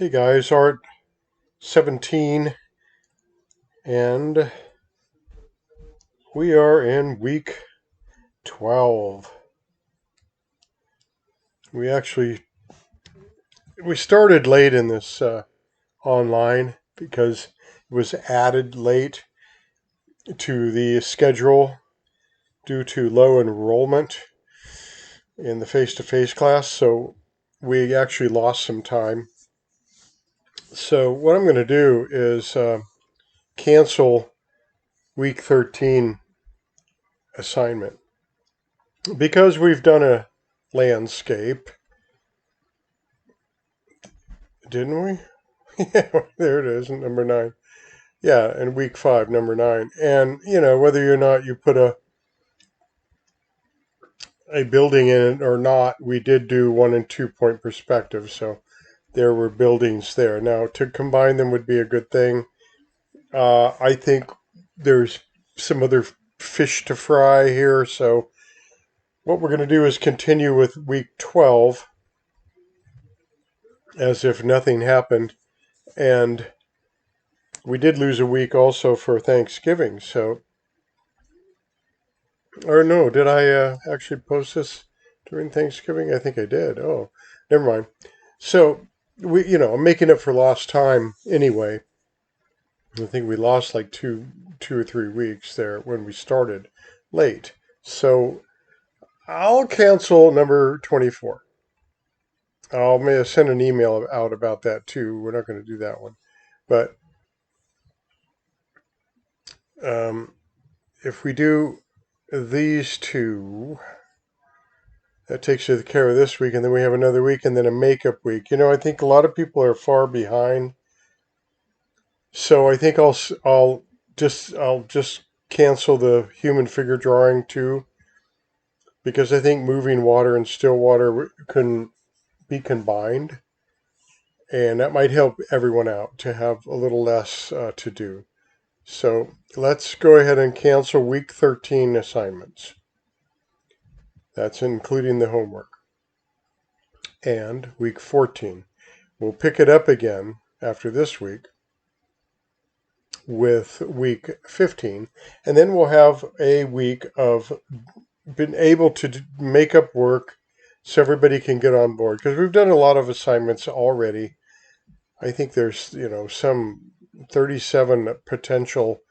Hey guys, Art 17, and we are in week 12. We actually we started late in this online because it was added late to the schedule due to low enrollment in the face-to-face class, so we actually lost some time. So what I'm going to do is cancel week 13 assignment because we've done a landscape, didn't we? Yeah, there it is, number 9. Yeah, and week 5, number 9. And, whether or not you put a building in it or not, we did do 1 and 2 point perspective. So there were buildings there. Now, to combine them would be a good thing. I think there's some other fish to fry here. So what we're going to do is continue with week 12 as if nothing happened. And we did lose a week also for Thanksgiving. So, or no, did I actually post this during Thanksgiving? I think I did. Oh, never mind. So I'm making up for lost time anyway. I think we lost like two or 3 weeks there when we started late. So I'll cancel number 24. I'll send an email out about that too. We're not going to do that one, but if we do these two, that takes care of this week, and then we have another week, and then a makeup week. I think a lot of people are far behind, so I think I'll just cancel the human figure drawing too, because I think moving water and still water can be combined, and that might help everyone out to have a little less to do. So let's go ahead and cancel week 13 assignments. That's including the homework. And week 14. We'll pick it up again after this week with week 15. And then we'll have a week of being able to make up work so everybody can get on board. Because we've done a lot of assignments already. I think there's, some 37 potential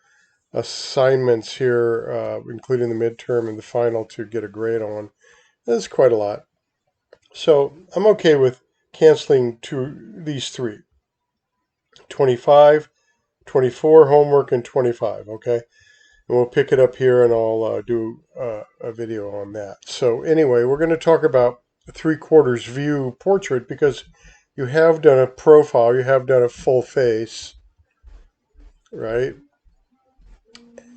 assignments here, including the midterm and the final to get a grade on. That's quite a lot. So I'm okay with canceling these 3. 25, 24 homework, and 25, okay? And we'll pick it up here and I'll do a video on that. So anyway, we're going to talk about the 3/4 view portrait because you have done a profile, you have done a full face, right?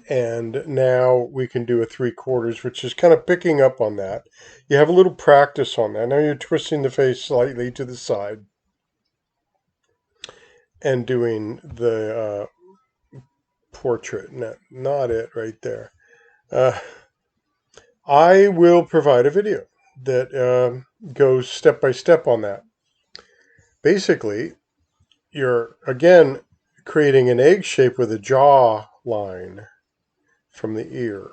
And now we can do a 3/4, which is kind of picking up on that. You have a little practice on that. Now you're twisting the face slightly to the side and doing the portrait. Not it right there. I will provide a video that goes step by step on that. Basically, you're again creating an egg shape with a jaw line from the ear.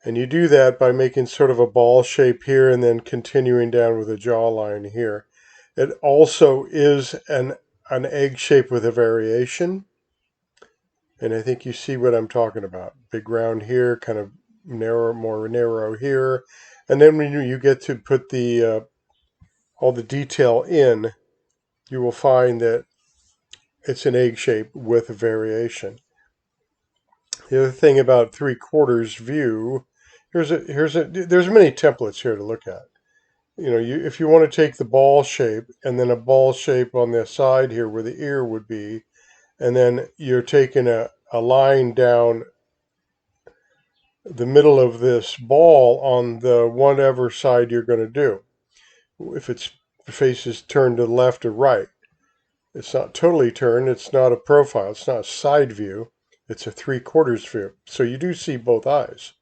And you do that by making sort of a ball shape here and then continuing down with a jawline here. It also is an egg shape with a variation. And I think you see what I'm talking about. Big round here, kind of narrow, more narrow here. And then when you get to put the all the detail in, you will find that it's an egg shape with a variation. The other thing about 3/4 view, there's many templates here to look at. If you want to take the ball shape and then a ball shape on the side here where the ear would be, and then you're taking a line down the middle of this ball on the whatever side you're going to do. If the face is turned to the left or right, it's not totally turned. It's not a profile. It's not a side view. It's a 3/4 view. So you do see both eyes.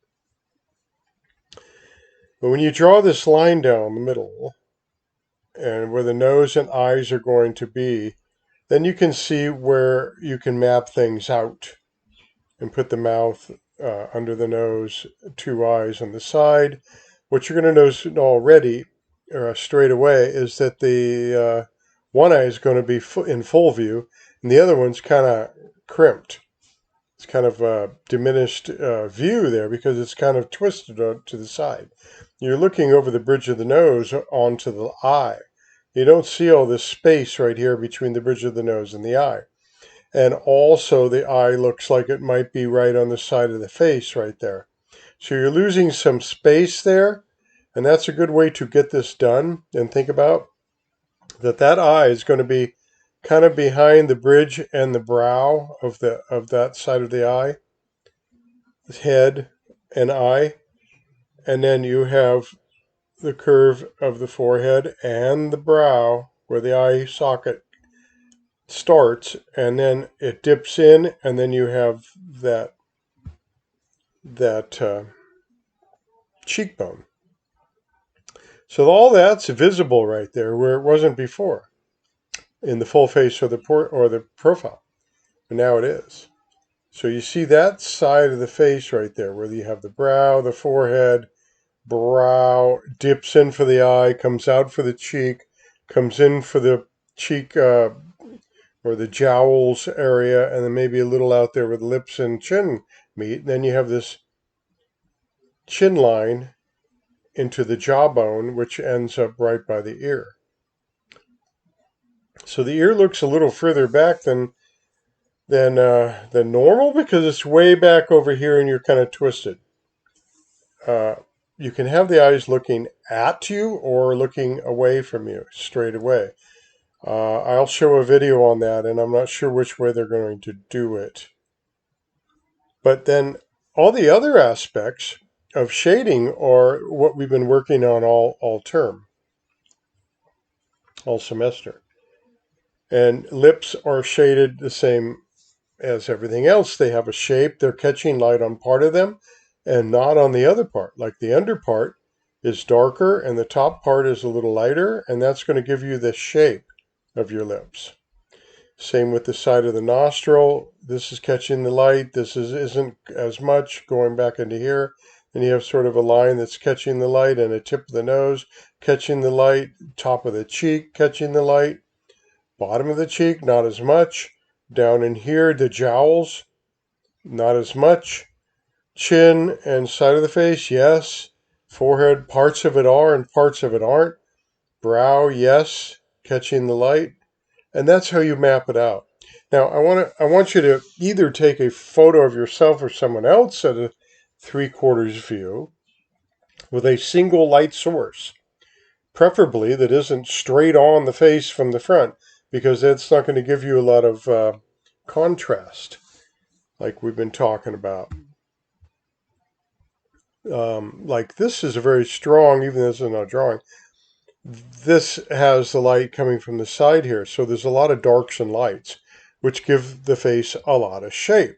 But when you draw this line down the middle, and where the nose and eyes are going to be, then you can see where you can map things out and put the mouth under the nose, two eyes on the side. What you're going to notice already, straight away, is that the one eye is going to be in full view, and the other one's kind of crimped. It's kind of a diminished view there because it's kind of twisted to the side. You're looking over the bridge of the nose onto the eye. You don't see all this space right here between the bridge of the nose and the eye. And also the eye looks like it might be right on the side of the face right there. So you're losing some space there, and that's a good way to get this done. And think about that eye is going to be kind of behind the bridge and the brow of that side of the eye, head and eye. And then you have the curve of the forehead and the brow where the eye socket starts, and then it dips in, and then you have that cheekbone. So all that's visible right there where it wasn't before in the full face or the profile, but now it is. So you see that side of the face right there where you have the brow, the forehead, brow, dips in for the eye, comes out for the cheek, comes in for the cheek or the jowls area, and then maybe a little out there where the lips and chin meet. And then you have this chin line into the jawbone, which ends up right by the ear. So the ear looks a little further back than normal because it's way back over here and you're kind of twisted. You can have the eyes looking at you or looking away from you straight away. I'll show a video on that, and I'm not sure which way they're going to do it. But then all the other aspects of shading are what we've been working on all term, all semester. And lips are shaded the same as everything else. They have a shape. They're catching light on part of them and not on the other part. Like the under part is darker and the top part is a little lighter, and that's going to give you the shape of your lips. Same with the side of the nostril. This is catching the light. This isn't as much going back into here. And you have sort of a line that's catching the light, and a tip of the nose catching the light, top of the cheek catching the light, bottom of the cheek, not as much. Down in here, the jowls, not as much. Chin and side of the face, yes. Forehead, parts of it are and parts of it aren't. Brow, yes, catching the light. And that's how you map it out. Now, I want you to either take a photo of yourself or someone else at a 3/4 view with a single light source, preferably that isn't straight on the face from the front, because that's not going to give you a lot of contrast, like we've been talking about. Like this is a very strong, even though this is not drawing. This has the light coming from the side here, so there's a lot of darks and lights, which give the face a lot of shape.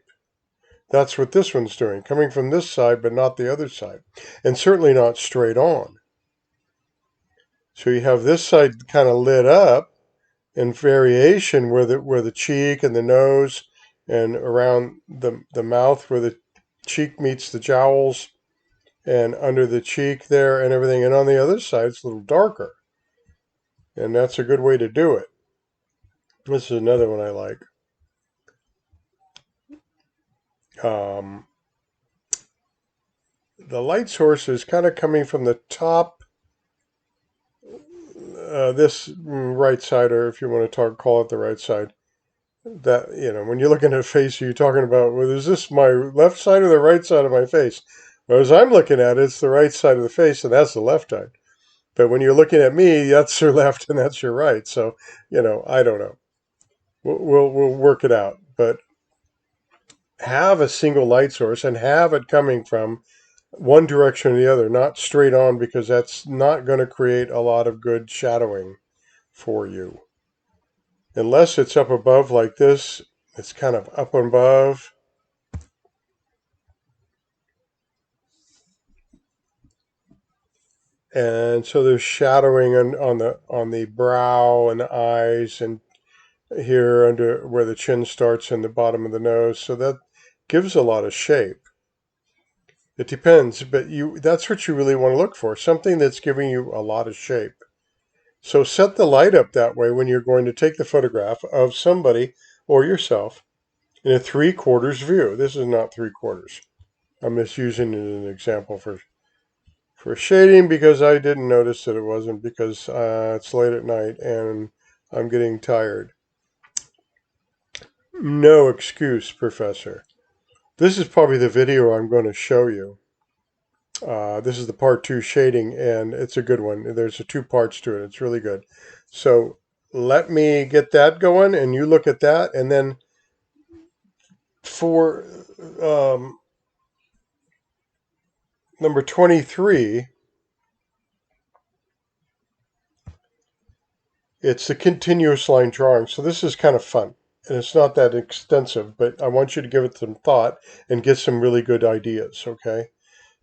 That's what this one's doing, coming from this side, but not the other side, and certainly not straight on. So you have this side kind of lit up in variation where the cheek and the nose and around the mouth where the cheek meets the jowls and under the cheek there and everything. And on the other side, it's a little darker. And that's a good way to do it. This is another one I like. The light source is kind of coming from the top, this right side, or if you want to call it the right side. That, when you're looking at a face, you're talking about, well, is this my left side or the right side of my face? Well, as I'm looking at it, it's the right side of the face, and that's the left side. But when you're looking at me, that's your left and that's your right. So, I don't know. We'll work it out. But have a single light source and have it coming from one direction or the other, not straight on, because that's not going to create a lot of good shadowing for you. Unless it's up above like this, it's kind of up above. And so there's shadowing on the brow and the eyes and here under where the chin starts and the bottom of the nose. So that gives a lot of shape. It depends, but that's what you really want to look for, something that's giving you a lot of shape. So set the light up that way when you're going to take the photograph of somebody or yourself in a 3/4 view. This is not 3/4. I'm just using it as an example for shading because I didn't notice that it wasn't because it's late at night and I'm getting tired. No excuse, Professor. This is probably the video I'm going to show you. This is the part 2 shading, and it's a good one. There's 2 parts to it. It's really good. So let me get that going, and you look at that, and then for number 23, it's the continuous line drawing. So this is kind of fun, and it's not that extensive, but I want you to give it some thought and get some really good ideas, okay?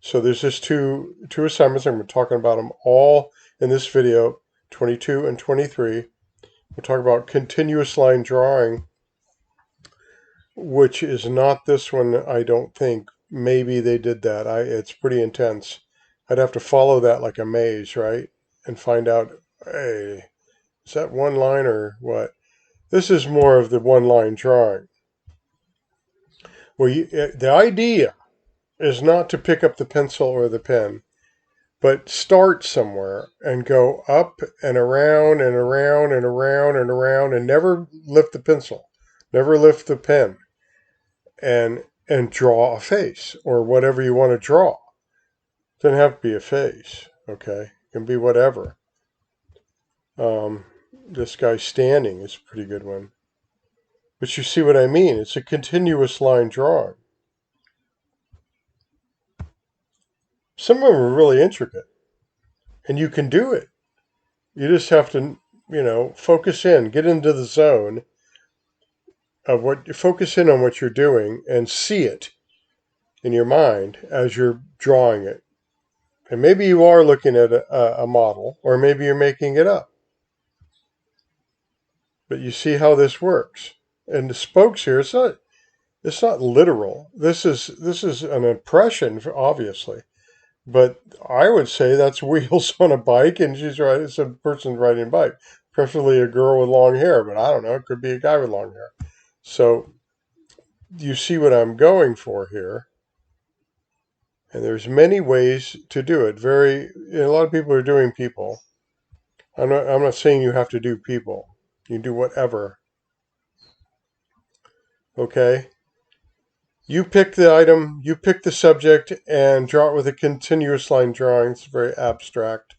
So there's just two assignments. I'm talking about them all in this video, 22 and 23. We'll talk about continuous line drawing, which is not this one, I don't think. Maybe they did that. It's pretty intense. I'd have to follow that like a maze, right? And find out, hey, is that one line or what? This is more of the one line drawing. Where the idea is not to pick up the pencil or the pen, but start somewhere and go up and around and around and around and around and never lift the pencil, never lift the pen, and draw a face or whatever you want to draw. It doesn't have to be a face, okay? It can be whatever. This guy standing is a pretty good one. But you see what I mean? It's a continuous line drawing. Some of them are really intricate, and you can do it. You just have to, focus in, get into the zone of focus in on what you're doing and see it in your mind as you're drawing it. And maybe you are looking at a model, or maybe you're making it up. But you see how this works. And the spokes here, it's not literal. This is an impression, obviously. But I would say that's wheels on a bike, and it's a person riding a bike, preferably a girl with long hair. But I don't know; it could be a guy with long hair. So you see what I'm going for here. And there's many ways to do it. A lot of people are doing people. I'm not saying you have to do people. You can do whatever. Okay? You pick the item, you pick the subject, and draw it with a continuous line drawing. It's very abstract.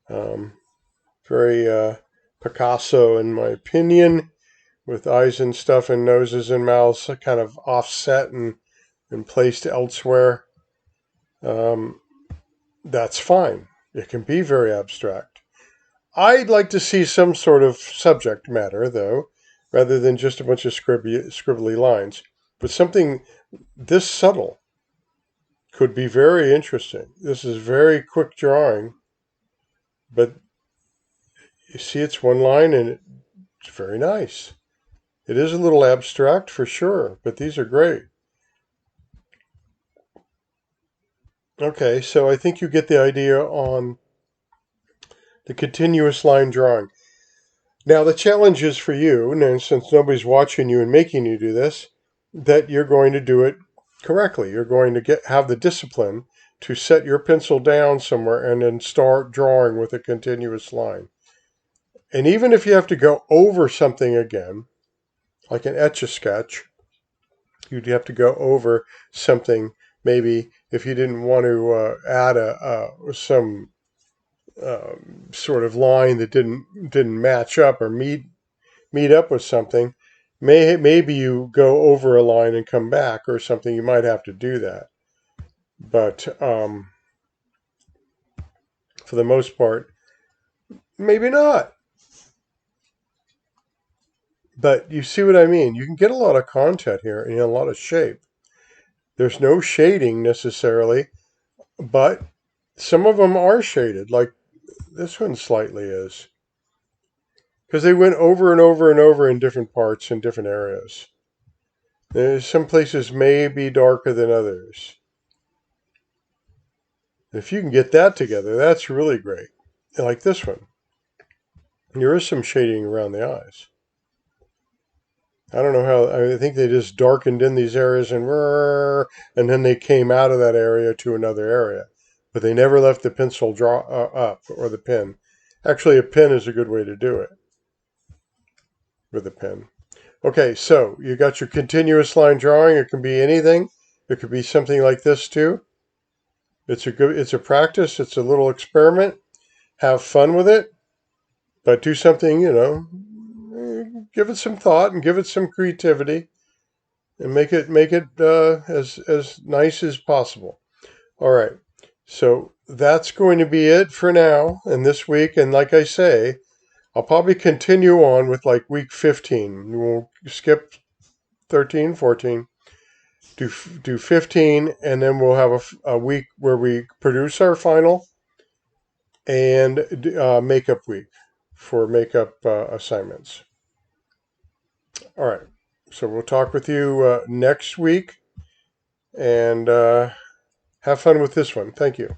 Very Picasso, in my opinion, with eyes and stuff and noses and mouths kind of offset and placed elsewhere. That's fine. It can be very abstract. I'd like to see some sort of subject matter, though, rather than just a bunch of scribbly lines. But something this subtle could be very interesting. This is very quick drawing, but you see it's one line and it's very nice. It is a little abstract for sure, but these are great. Okay, so I think you get the idea on the continuous line drawing. Now, the challenge is for you, and since nobody's watching you and making you do this, that you're going to do it correctly. You're going to have the discipline to set your pencil down somewhere and then start drawing with a continuous line. And even if you have to go over something again, like an Etch-a-Sketch, you'd have to go over something. Maybe if you didn't want to add some sort of line that didn't match up or meet up with something, maybe you go over a line and come back or something. You might have to do that, but for the most part, maybe not. But you see what I mean? You can get a lot of content here and a lot of shape. There's no shading necessarily, but Some of them are shaded, like this one slightly is. Because they went over and over and over in different parts in different areas. Some places may be darker than others. If you can get that together, that's really great. Like this one. There is some shading around the eyes. I don't know how. I think they just darkened in these areas and then they came out of that area to another area. But they never left the pencil draw up or the pen. Actually, a pen is a good way to do it with a pen. Okay, so you got your continuous line drawing. It can be anything. It could be something like this too. It's a practice. It's a little experiment. Have fun with it, but do something, give it some thought and give it some creativity and make it as nice as possible. All right. So that's going to be it for now and this week. And like I say, I'll probably continue on with like week 15. We'll skip 13, 14, do 15, and then we'll have a week where we produce our final and makeup week for makeup assignments. All right. So we'll talk with you next week and have fun with this one. Thank you.